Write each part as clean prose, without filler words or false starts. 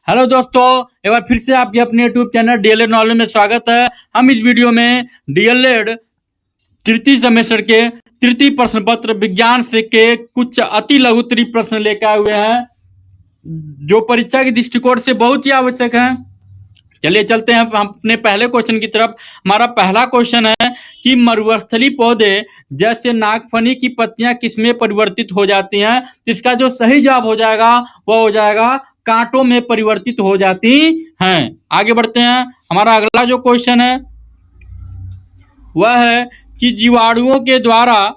Hello दोस्तों, एक बार फिर से आपके अपने यूट्यूब चैनल डीएलएड नॉलेज में स्वागत है। हम इस वीडियो में डीएलएड तृतीय सेमेस्टर के तृतीय प्रश्न पत्र विज्ञान से के कुछ अति लघुत्तरीय प्रश्न लेकर आए हुए हैं, जो परीक्षा के दृष्टिकोण से बहुत ही आवश्यक है। चलिए चलते हैं हम अपने पहले क्वेश्चन की तरफ। हमारा पहला क्वेश्चन है कि मरुस्थलीय पौधे जैसे नागफनी की पत्तियां किसमें परिवर्तित हो जाती हैं। तो इसका जो सही जवाब हो जाएगा वह हो जाएगा कांटों में परिवर्तित हो जाती हैं। आगे बढ़ते हैं। हमारा अगला जो क्वेश्चन है वह है कि जीवाणुओं के द्वारा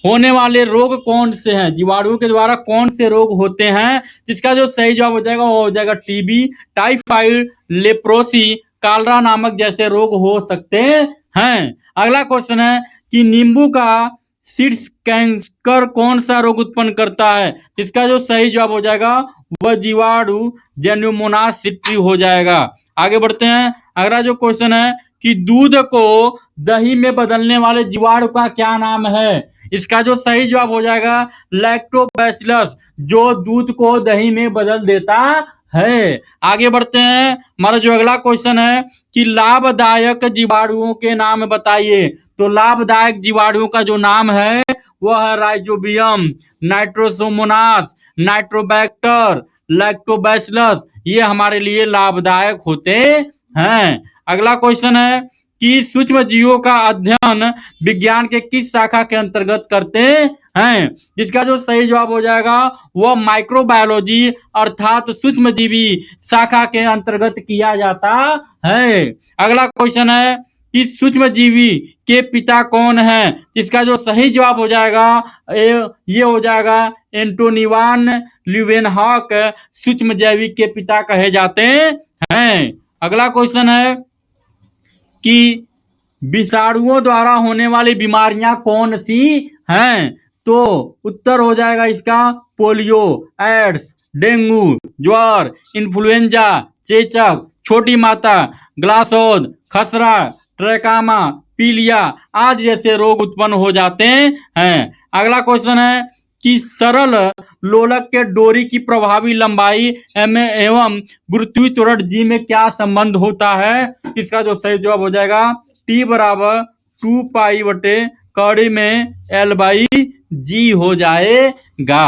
होने वाले रोग कौन से हैं। जीवाणुओं के द्वारा कौन से रोग होते हैं। जिसका जो सही जवाब हो जाएगा वो हो जाएगा टीबी, टाइफाइड, लेप्रोसी, कालरा नामक जैसे रोग हो सकते हैं। अगला क्वेश्चन है कि नींबू का सीड्स कैंकर कौन सा रोग उत्पन्न करता है। इसका जो सही जवाब हो जाएगा वह जीवाणु जेनुमोनास सिट्री हो जाएगा। आगे बढ़ते हैं। अगला जो क्वेश्चन है कि दूध को दही में बदलने वाले जीवाणु का क्या नाम है। इसका जो सही जवाब हो जाएगा लैक्टोबैसिलस, जो दूध को दही में बदल देता है। आगे बढ़ते हैं। हमारा जो अगला क्वेश्चन है कि लाभदायक जीवाणुओं के नाम बताइए। तो लाभदायक जीवाणुओं का जो नाम है वह है राइजोबियम, नाइट्रोसोमोनास, नाइट्रोबैक्टर, लैक्टोबैसिलस। ये हमारे लिए लाभदायक होते हैं। अगला क्वेश्चन है कि सूक्ष्म जीवों का अध्ययन विज्ञान के किस शाखा के अंतर्गत करते हैं। जिसका जो सही जवाब हो जाएगा वह माइक्रोबायोलॉजी अर्थात सूक्ष्म जीवी शाखा के अंतर्गत किया जाता है। अगला क्वेश्चन है कि सूक्ष्म जीवी के पिता कौन है। इसका जो सही जवाब हो जाएगा ये हो जाएगा एंटोनी वान ल्यूवेनहॉक सूक्ष्म जैविक के पिता कहे जाते हैं। अगला क्वेश्चन है कि विषाणुओं द्वारा होने वाली बीमारियां कौन सी हैं। तो उत्तर हो जाएगा इसका पोलियो, एड्स, डेंगू, ज्वर, इन्फ्लुएंजा, चेचक, छोटी माता, ग्लासोद, खसरा, ट्रैकामा, पीलिया आदि जैसे रोग उत्पन्न हो जाते हैं। अगला क्वेश्चन है कि सरल लोलक के डोरी की प्रभावी लंबाई एवं गुरुत्वीय त्वरण जी में क्या संबंध होता है। इसका जो सही जवाब हो जाएगा T बराबर 2 पाई बटे कड़ी में L/G हो जाएगा।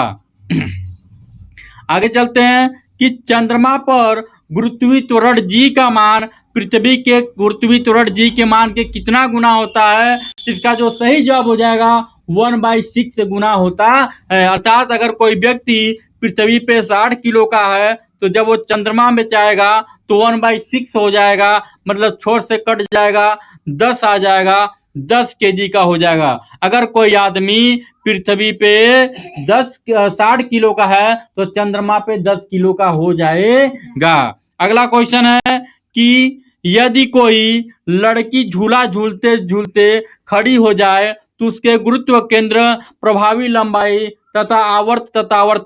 आगे चलते हैं कि चंद्रमा पर गुरुत्वीय त्वरण जी का मान पृथ्वी के गुरुत्वीय त्वरण जी के मान के कितना गुना होता है। इसका जो सही जवाब हो जाएगा 1/6 गुना होता है। अर्थात अगर कोई व्यक्ति पृथ्वी पे 60 किलो का है तो जब वो चंद्रमा में जाएगा तो 1/6 हो जाएगा, मतलब छोर से कट जाएगा, 10 आ जाएगा, 10 केजी का हो जाएगा। अगर कोई आदमी पृथ्वी पे 60 किलो का है तो चंद्रमा पे 10 किलो का हो जाएगा। अगला क्वेश्चन है कि यदि कोई लड़की झूला झूलते झूलते खड़ी हो जाए तो उसके गुरुत्व केंद्र, प्रभावी लंबाई तथा आवर्त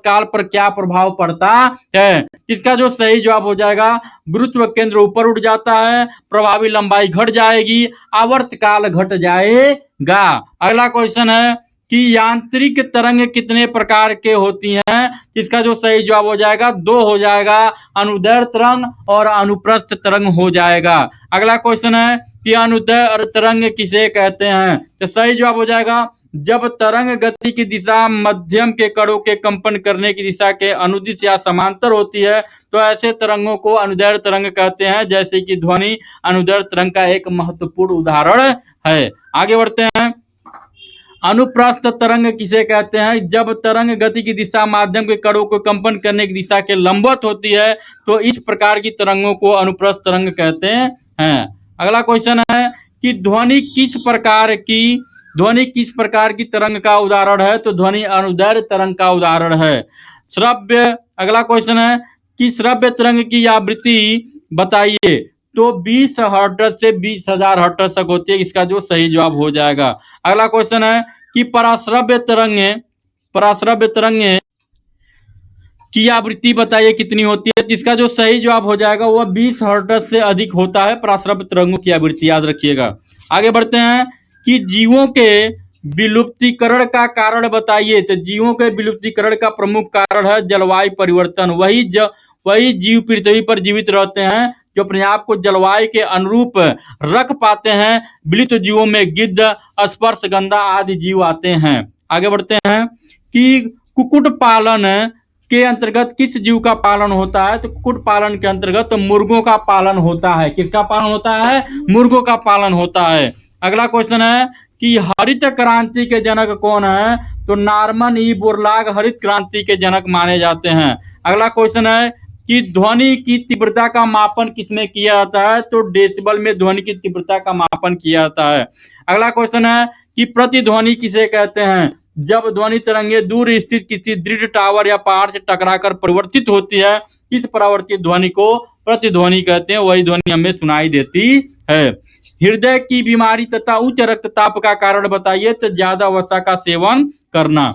काल पर क्या प्रभाव पड़ता है। इसका जो सही जवाब हो जाएगा गुरुत्व केंद्र ऊपर उठ जाता है, प्रभावी लंबाई घट जाएगी, आवर्त काल घट जाएगा। अगला क्वेश्चन है कि यांत्रिक तरंग कितने प्रकार के होती हैं। इसका जो सही जवाब हो जाएगा 2 हो जाएगा, अनुदैर्ध्य तरंग और अनुप्रस्थ तरंग हो जाएगा। अगला क्वेश्चन है कि अनुदैर्ध्य तरंग किसे कहते हैं। तो सही जवाब हो जाएगा जब तरंग गति की दिशा मध्यम के कणों के कंपन करने की दिशा के अनुदिश या समांतर होती है तो ऐसे तरंगों को अनुदैर्ध्य तरंग कहते हैं, जैसे कि ध्वनि अनुदैर्ध्य तरंग का एक महत्वपूर्ण उदाहरण है। आगे बढ़ते हैं। अनुप्रस्थ तरंग किसे कहते हैं। जब तरंग गति की दिशा माध्यम के कणों को कंपन करने की दिशा के लंबवत होती है तो इस प्रकार की तरंगों को अनुप्रस्थ तरंग कहते हैं। अगला क्वेश्चन है कि ध्वनि किस प्रकार की तरंग का उदाहरण है। तो ध्वनि अनुदैर्ध्य तरंग का उदाहरण है। श्रव्य, अगला क्वेश्चन है कि श्रव्य तरंग की आवृत्ति बताइए। तो 20 हर्ट्ज से 20,000 हर्ट्ज तक होती है। इसका जो सही जवाब हो जाएगा। अगला क्वेश्चन है कि पराश्रव्य तरंगे की आवृत्ति बताइए कितनी होती है। जिसका जो सही जवाब हो जाएगा वह 20 हर्ट्ज से अधिक होता है पराश्रव्य तरंगों की आवृत्ति, याद रखिएगा। आगे बढ़ते हैं कि जीवों के विलुप्तीकरण का कारण बताइए। तो जीवों के विलुप्तीकरण का प्रमुख कारण है जलवायु परिवर्तन। वही जीव पृथ्वी पर जीवित रहते हैं जो अपने आप को जलवायु के अनुरूप रख पाते हैं। विलुप्त जीवों में गिद्ध, स्पर्शगंधा आदि जीव आते हैं। आगे बढ़ते हैं कि कुक्कुट पालन के अंतर्गत किस जीव का पालन होता है? तो कुक्कुट पालन के अंतर्गत मुर्गों का पालन होता है। किसका पालन होता है? मुर्गों का पालन होता है। अगला क्वेश्चन है कि हरित क्रांति के जनक कौन है? तो नॉर्मन ई बोरलॉग हरित क्रांति के जनक माने जाते हैं। अगला क्वेश्चन है कि ध्वनि की तीव्रता का मापन किसमें किया जाता है? तो डेसिबल में ध्वनि की तीव्रता का मापन किया जाता है। अगला क्वेश्चन है कि प्रतिध्वनि किसे कहते हैं? जब ध्वनि तरंगे दूर स्थित किसी दृढ़ टावर या पहाड़ से टकराकर परिवर्तित होती है, इस परावर्तित ध्वनि को प्रतिध्वनि कहते हैं। वही ध्वनि हमें सुनाई देती है। हृदय की बीमारी तथा उच्च रक्तचाप का कारण बताइए? तो ज्यादा वसा का सेवन करना।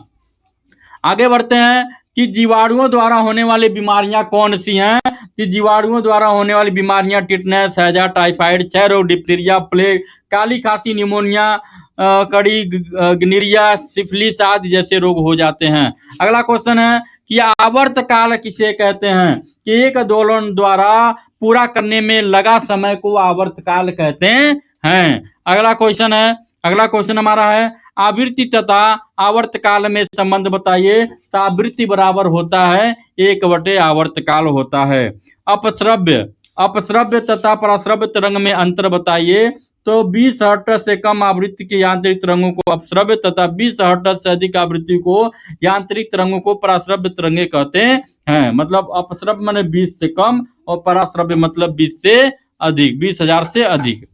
आगे बढ़ते हैं कि जीवाणुओं द्वारा होने वाली बीमारियां कौन सी हैं? कि जीवाणुओं द्वारा होने वाली बीमारियां टिटनेस, हैजा, टाइफाइड, क्षय रोग, डिप्थीरिया, प्लेग, काली खांसी, निमोनिया, कड़ी गनीरिया, सिफिलिस आदि जैसे रोग हो जाते हैं। अगला क्वेश्चन है कि आवर्त काल किसे कहते हैं? कि एक दोलन द्वारा पूरा करने में लगा समय को आवर्त काल कहते हैं। अगला क्वेश्चन हमारा है आवृत्ति तथा आवर्त काल में संबंध बताइए? तो आवृत्ति बराबर होता है 1 आवर्त काल होता है। अपश्रव्य तथा पराश्रव्य तरंग में अंतर बताइए? तो 20 हर्ट्ज से कम आवृत्ति के यांत्रिक तरंगों को अपश्रव्य तथा 20 हर्ट्ज से अधिक आवृत्ति को यांत्रिक तरंगों को पराश्रव्य तरंगे कहते हैं। मतलब अपश्रव्य माने 20 से कम और पराश्रव्य मतलब 20 से अधिक, 20,000 से अधिक।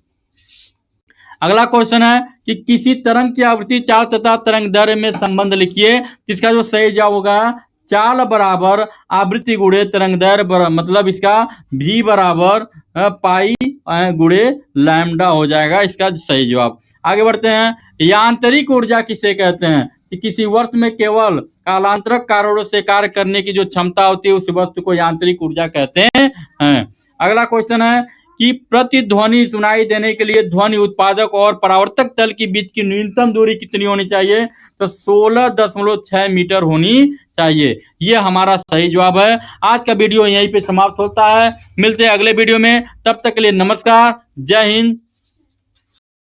अगला क्वेश्चन है कि किसी तरंग की आवृत्ति चाल तथा तरंग दैर्घ्य में संबंध लिखिए। जिसका जो सही जवाब होगा चाल बराबर आवृत्ति गुणे तरंग दैर्घ्य, मतलब इसका v बराबर पाई गुणे लैम्डा हो जाएगा इसका सही जवाब। आगे बढ़ते हैं यांत्रिक ऊर्जा किसे कहते हैं? कि किसी वस्तु में केवल कालांतरक कारणों से कार्य करने की जो क्षमता होती है उस वस्तु को यांत्रिक ऊर्जा कहते हैं। अगला क्वेश्चन है कि प्रतिध्वनि सुनाई देने के लिए ध्वनि उत्पादक और परावर्तक तल के बीच की न्यूनतम दूरी कितनी होनी चाहिए? तो 16.6 मीटर होनी चाहिए। ये हमारा सही जवाब है। आज का वीडियो यहीं पे समाप्त होता है। मिलते हैं अगले वीडियो में, तब तक के लिए नमस्कार, जय हिंद।